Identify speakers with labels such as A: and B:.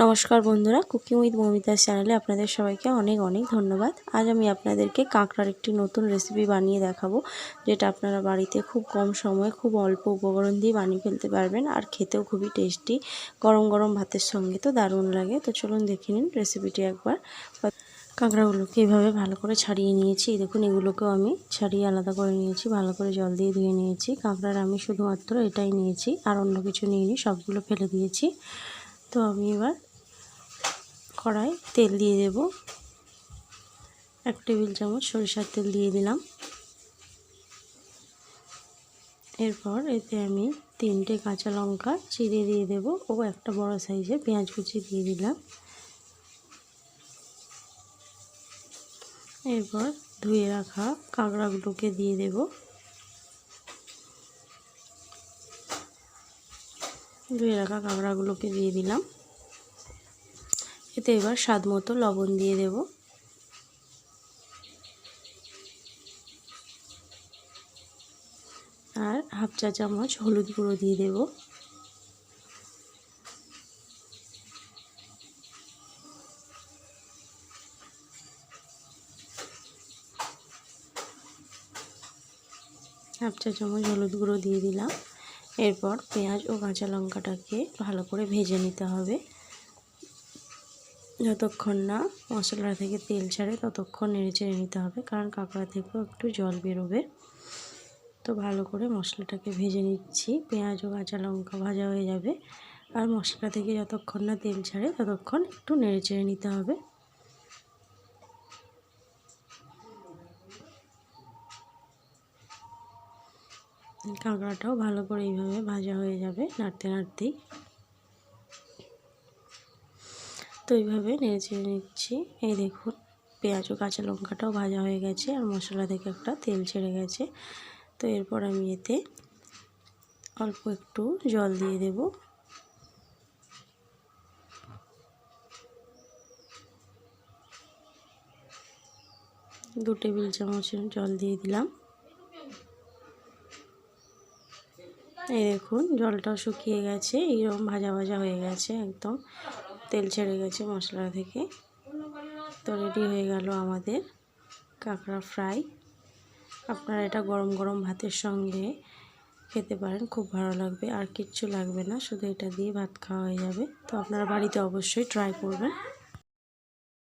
A: নমস্কার বন্ধুরা, cooking with মমিতাস চ্যানেলে আপনাদের সবাইকে অনেক অনেক ধন্যবাদ। আজ আমি আপনাদেরকে কাঁকড়ার একটি নতুন রেসিপি বানিয়ে দেখাবো, যেটা আপনারা বাড়িতে খুব কম সময়ে খুব অল্প উপকরণ দিয়ে বানিয়ে ফেলতে পারবেন, আর খেতেও খুবই টেস্টি। গরম গরম ভাতের সঙ্গে তো দারুণ লাগে। তো চলুন দেখে নিন রেসিপিটি একবার। কাঁকড়াগুলোকে এভাবে ভালো করে ছাড়িয়ে নিয়েছি। দেখুন, এগুলোকেও আমি ছাড়িয়ে আলাদা করে নিয়েছি, ভালো করে জল দিয়ে ধুয়ে নিয়েছি। কাঁকড়ার আমি শুধুমাত্র এটাই নিয়েছি, আর অন্য কিছু নিইনি, সবগুলো ফেলে দিয়েছি। তো আমি এবার কড়াই তেল দিয়ে দেব। 1 টেবিল চামচ সরিষার তেল দিয়ে দিলাম। এরপর এতে আমি 3টে কাঁচা লঙ্কা চিড়ে দিয়ে দেব ও একটা বড় সাইজের পেঁয়াজ কুচি দিয়ে দিলাম। এরপর ধুয়ে রাখা কাঁকড়াগুলোকে দিয়ে দেব। দিয়ে দিলাম। এতে এবার স্বাদ মতো লবণ দিয়ে দেব। আর হাফ চা চামচ হলুদ গুঁড়ো দিয়ে দেব। হাফ চা চামচ হলুদ গুঁড়ো দিয়ে দিলাম। এরপর পেঁয়াজ ও কাঁচা লঙ্কাটাকে ভালো করে ভেজে নিতে হবে। যতক্ষণ না মশলা থেকে তেল ছাড়ে ততক্ষণ নেড়েচেড়ে নিতে হবে, কারণ কাঁকড়া থেকেও একটু জল বেরোবে। তো ভালো করে মশলাটাকে ভেজে নিচ্ছি। পেঁয়াজ ও কাঁচা লঙ্কা ভাজা হয়ে যাবে, আর মশলা থেকে যতক্ষণ না তেল ছাড়ে ততক্ষণ একটু নেড়েচেড়ে নিতে হবে। কাঁকড়াটাও ভালো করে এইভাবে ভাজা হয়ে যাবে নাড়তে নাড়তেই। তো এইভাবে নেড়েচেড়ে নিচ্ছি। এই দেখুন, পেঁয়াজ ও কাঁচা লঙ্কাটাও ভাজা হয়ে গেছে, আর মশলা থেকে একটা তেল ছেড়ে গেছে। তো এরপর আমি এতে অল্প একটু জল দিয়ে দেব। দু টেবিল চামচের জল দিয়ে দিলাম। এই দেখুন, জলটাও শুকিয়ে গেছে, এইরকম ভাজা ভাজা হয়ে গেছে, একদম তেল ছেড়ে গেছে মশলা থেকে। তো রেডি হয়ে গেল আমাদের কাঁকড়া ফ্রাই। আপনারা এটা গরম গরম ভাতের সঙ্গে খেতে পারেন, খুব ভালো লাগবে। আর কিচ্ছু লাগবে না, শুধু এটা দিয়ে ভাত খাওয়া হয়ে যাবে। তো আপনারা বাড়িতে অবশ্যই ট্রাই করবেন।